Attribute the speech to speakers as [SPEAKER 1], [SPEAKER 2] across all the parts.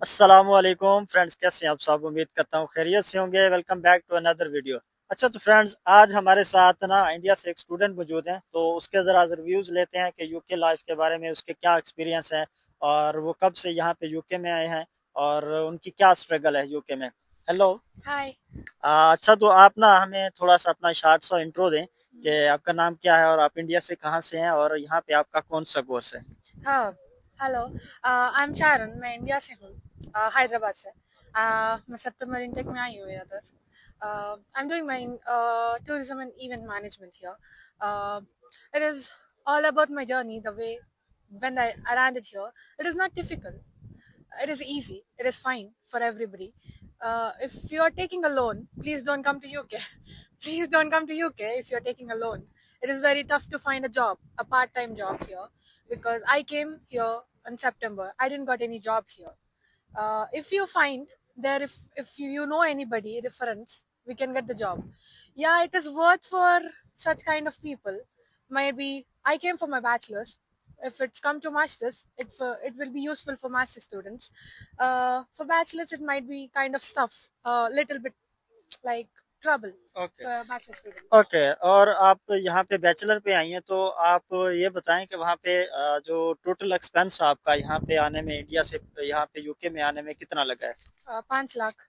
[SPEAKER 1] अस्सलामुअलैकुम फ्रेंड्स, कैसे हैं आप सब। उम्मीद करता हूँ खैरियत से होंगे। Welcome back to another video. अच्छा तो फ्रेंड्स, आज हमारे साथ ना इंडिया से एक स्टूडेंट मौजूद हैं, तो उसके ज़रा रिव्यूज़ लेते हैं कि यूके लाइफ के बारे में उसके क्या एक्सपीरियंस है और वो कब से यहाँ पे यूके में आए हैं और उनकी क्या स्ट्रगल है यूके में। हेलो।
[SPEAKER 2] हाय।
[SPEAKER 1] अच्छा तो आप ना हमें थोड़ा सा अपना शार्ट सा इंट्रो दें कि आपका नाम क्या है और आप इंडिया से कहाँ से हैं और यहाँ पे आपका कौन सा कोर्स है।
[SPEAKER 2] हाँ, हेलो। आई एम चारण, मैं इंडिया से हूँ, हैदराबाद से। मैं सितंबर इंटेक में आई हूँ इधर। I am doing my tourism and event management here. It is all about my journey, the way when I landed here. It is not difficult. It is easy. It is fine for everybody. If you are taking a loan, please don't come to UK. Please don't come to UK if you are taking a loan. It is very tough to find a job, a part-time job here, because I came here in September. I didn't got any job here. If you find there, if you know anybody reference, we can get the job. Yeah, it is worth for such kind of people. Maybe I came for my bachelor's. If it's come to masters, it will be useful for master students. For bachelor's, it might be kind of stuff, a little bit like trouble
[SPEAKER 1] okay.
[SPEAKER 2] for bachelor students.
[SPEAKER 1] Okay, और आप यहाँ पे bachelor पे आई हैं, तो आप ये बताएं कि वहाँ पे जो टोटल एक्सपेंस आपका यहाँ पे आने में, इंडिया से यहाँ पे यूके में आने में कितना लगा है।
[SPEAKER 2] 5 लाख।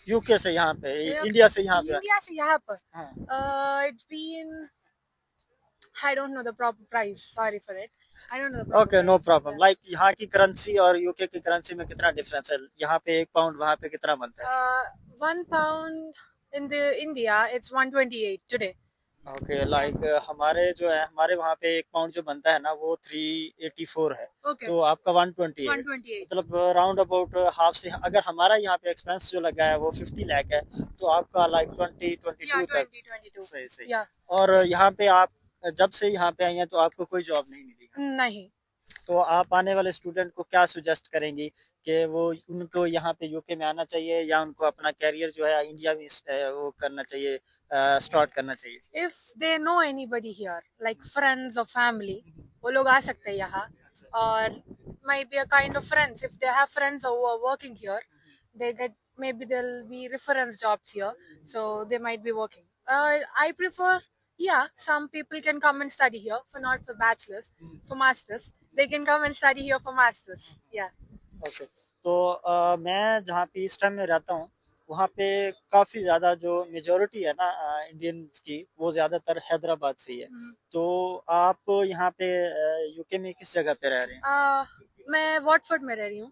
[SPEAKER 1] यूके से यहाँ पे, इंडिया से यहाँ पे।
[SPEAKER 2] इंडिया से यहाँ पर
[SPEAKER 1] हाँ।
[SPEAKER 2] it's been, I don't know the proper price. Sorry for it. I don't know the proper
[SPEAKER 1] okay, no
[SPEAKER 2] price.
[SPEAKER 1] Problem.
[SPEAKER 2] Yeah.
[SPEAKER 1] Like यहाँ की करेंसी और यूके की करेंसी में कितना डिफरेंस है, यहाँ पे 1 पाउंड वहाँ पे कितना बनता है।
[SPEAKER 2] 1 pound in the India, it's 128 today.
[SPEAKER 1] Okay,
[SPEAKER 2] Yeah.
[SPEAKER 1] Like हमारे जो है, हमारे वहाँ पे 1 पाउंड जो बनता है ना वो 384 है।
[SPEAKER 2] Okay.
[SPEAKER 1] तो आपका 128,
[SPEAKER 2] 128.
[SPEAKER 1] मतलब राउंड अबाउट हाफ से। अगर हमारा यहाँ पे एक्सपेंस जो लगा है वो 50 लाख है, तो आपका लाइक 20
[SPEAKER 2] Yeah,
[SPEAKER 1] 22 तक।
[SPEAKER 2] 2022.
[SPEAKER 1] सही सही।
[SPEAKER 2] Yeah.
[SPEAKER 1] और यहाँ पे आप जब से यहाँ पे आई हैं तो आपको कोई जॉब नहीं मिली है।
[SPEAKER 2] नहीं।
[SPEAKER 1] तो आप आने वाले स्टूडेंट को क्या सुजेस्ट करेंगी कि वो उनको यहाँ पे यूके में आना चाहिए या उनको अपना कैरियर जो है इंडिया में वो करना चाहिए, स्टार्ट करना चाहिए।
[SPEAKER 2] If they know anybody here, like friends or family, वो लोग आ सकते हैं यहाँ। और might be a kind of friends. If they have friends who are working here, they get, maybe there'll be reference jobs here, so they might be working. I prefer, yeah, some people can come and study here for not for bachelors, for masters. They can come and study here for masters. Yeah.
[SPEAKER 1] Okay. तो मैं जहाँ पे इस time में रहता हूँ, वहाँ पे काफ़ी ज़्यादा जो मेजोरिटी है ना इंडियंस की, वो ज़्यादातर हैदराबाद से ही है। तो आप यहाँ पे यूके में किस जगह पे रह रहे हैं।
[SPEAKER 2] मैं वॉटफोर्ड में रह रही हूँ।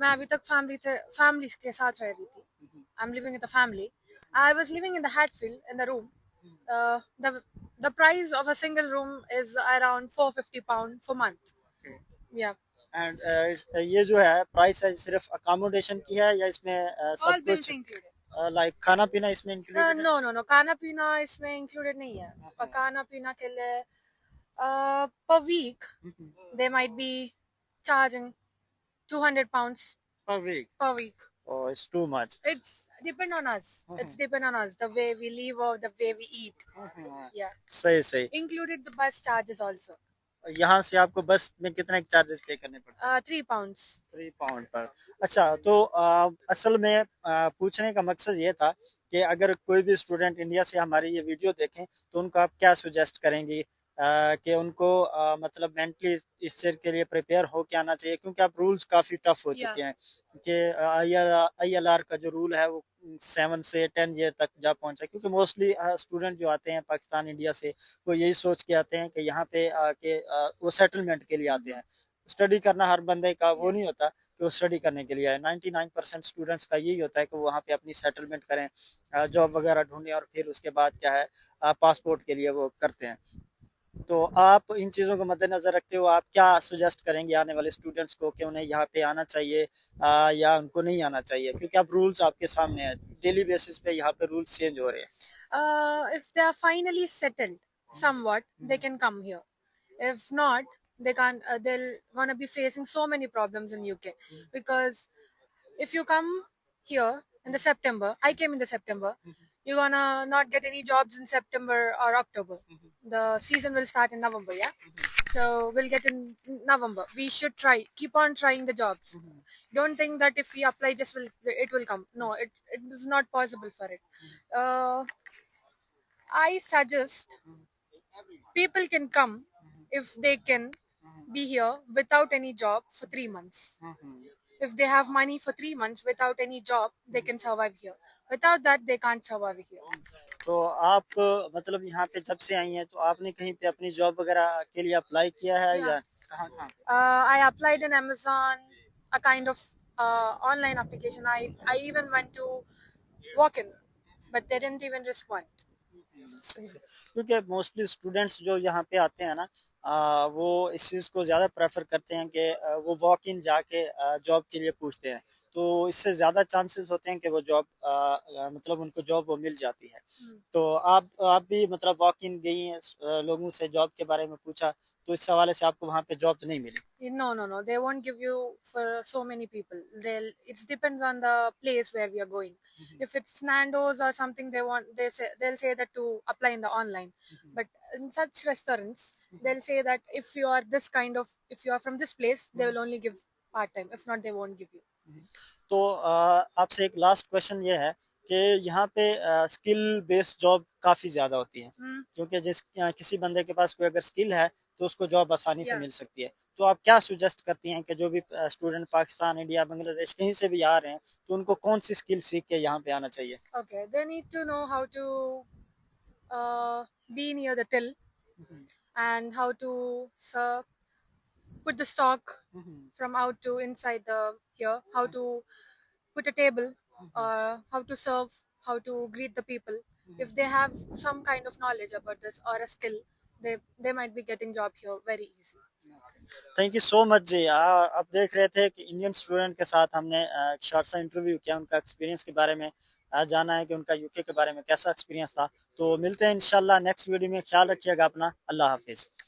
[SPEAKER 2] मैं अभी तक फैमिली के साथ रह रही थी। I am living with the family. I was living in the Hatfield in the room. The price of a single room is around 450 pound for month. या।
[SPEAKER 1] एंड ये जो है प्राइस है, सिर्फ अकोमोडेशन की है या इसमें
[SPEAKER 2] ऑल
[SPEAKER 1] सब
[SPEAKER 2] बिल्स
[SPEAKER 1] कुछ,
[SPEAKER 2] इंक्लूडेड।
[SPEAKER 1] लाइक खाना पीना इसमें इंक्लूडेड है।
[SPEAKER 2] नो नो नो, खाना पीना इसमें इंक्लूडेड नहीं है। खाना पीना के लिए per week they might be charging 200 pounds
[SPEAKER 1] पर week.
[SPEAKER 2] per week.
[SPEAKER 1] Oh, it's too much.
[SPEAKER 2] It's depend on us. It's depend on us, the way we live or the way we eat. Yeah.
[SPEAKER 1] सही सही।
[SPEAKER 2] Included the bus charges also.
[SPEAKER 1] यहाँ से आपको बस में कितने charges पे करने पड़ते हैं।
[SPEAKER 2] 3 pounds.
[SPEAKER 1] 3 पाउंड पर। अच्छा तो असल में पूछने का मकसद ये था कि अगर कोई भी स्टूडेंट इंडिया से हमारी ये वीडियो देखें तो उनको आप क्या सुजेस्ट करेंगी कि उनको मतलब मेंटली इस चीज़ के लिए प्रिपेयर हो के आना चाहिए, क्योंकि अब रूल्स काफ़ी टफ हो
[SPEAKER 2] Yeah.
[SPEAKER 1] चुके हैं कि ILR का जो रूल है वो 7 से 10 ईयर तक जा पहुंचा, क्योंकि मोस्टली स्टूडेंट जो आते हैं पाकिस्तान इंडिया से वो यही सोच के आते हैं कि यहाँ पे आके वो सेटलमेंट के लिए आते हैं। स्टडी करना हर बंदे का वो नहीं होता कि वो स्टडी करने के लिए आए। 99% स्टूडेंट्स का यही होता है कि वो वहाँ पे अपनी सेटलमेंट करें, जॉब वगैरह ढूंढें और फिर उसके बाद क्या है पासपोर्ट के लिए वो करते हैं। तो आप इन चीज़ों को मद्देनजर रखते हो आप क्या सुजेस्ट करेंगे आने वाले स्टूडेंट्स को कि उन्हें यहाँ पे आना चाहिए या उनको नहीं आना चाहिए, क्योंकि अब रूल्स आपके सामने है, डेली बेसिस पे यहाँ पे रूल्स चेंज हो रहे हैं।
[SPEAKER 2] If they are finally settled somewhat, they can come here. If not, they can't. They'll gonna be facing so many problems in UK, because if you come here in the September, I came in the September. you're gonna not get any jobs in September or October. The season will start in November, yeah. So we'll get in November. We should try, keep on trying the jobs. Don't think that if we apply, just will it will come. No, it is not possible for it. Uh, I suggest people can come if they can be here without any job for 3 months. If they have money for 3 months without any job, they can survive here. Without that, they can't survive here.
[SPEAKER 1] तो आप मतलब यहाँ पे जब से आई हैं तो आपने कहीं पे अपनी जॉब वगैरह के लिए अप्लाई किया है
[SPEAKER 2] Yeah.
[SPEAKER 1] या कहाँ-कहाँ पे?
[SPEAKER 2] I applied in Amazon, a kind of online application. I even went to walk in, but they didn't even respond.
[SPEAKER 1] सही है। क्योंकि मोस्टली स्टूडेंट्स जो यहाँ पे आते हैं ना वो इस चीज़ को ज़्यादा प्रेफर करते हैं कि वो वॉक इन जाके जॉब के लिए पूछते हैं तो इससे ज़्यादा चांसेस होते हैं कि वो जॉब मतलब उनको जॉब वो मिल जाती है तो आप भी मतलब वॉक इन गई हैं लोगों से जॉब के बारे में पूछा तो इस हवाले से आपको वहाँ पे जॉब तो नहीं मिली
[SPEAKER 2] No. They won't give you for so many people. It depends on the place where we are going. If it's Nando's or something, they'll say that to apply in the online. But in such restaurants, they'll say that if you are this kind of, if you are from this place, they will only give part time. If not, they won't give you.
[SPEAKER 1] तो आपसे एक last question ये है कि यहाँ पे skill based job काफ़ी ज़्यादा होती है क्योंकि किसी बंदे के पास कोई अगर स्किल है तो उसको जॉब आसानी से मिल सकती है तो आप क्या सुजेस्ट करती हैं कि जो भी स्टूडेंट पाकिस्तान इंडिया बांग्लादेश कहीं से भी आ रहे हैं तो उनको कौन सी स्किल सीख के यहाँ पे आना चाहिए
[SPEAKER 2] Okay, they need to know how to be near the till and how to serve, put the stock from out to inside the here, how to put a table, how to serve, how to greet the people. If they have some kind of knowledge about this or a skill, they might be getting job here very easy.
[SPEAKER 1] Thank you so much जी आप देख रहे थे कि Indian student के साथ हमने एक शॉर्ट सा इंटरव्यू किया उनका एक्सपीरियंस के बारे में जाना है कि उनका यूके के बारे में कैसा एक्सपीरियंस था तो मिलते हैं इंशाल्लाह नेक्स्ट वीडियो में ख्याल रखिएगा अपना अल्लाह हाफिज़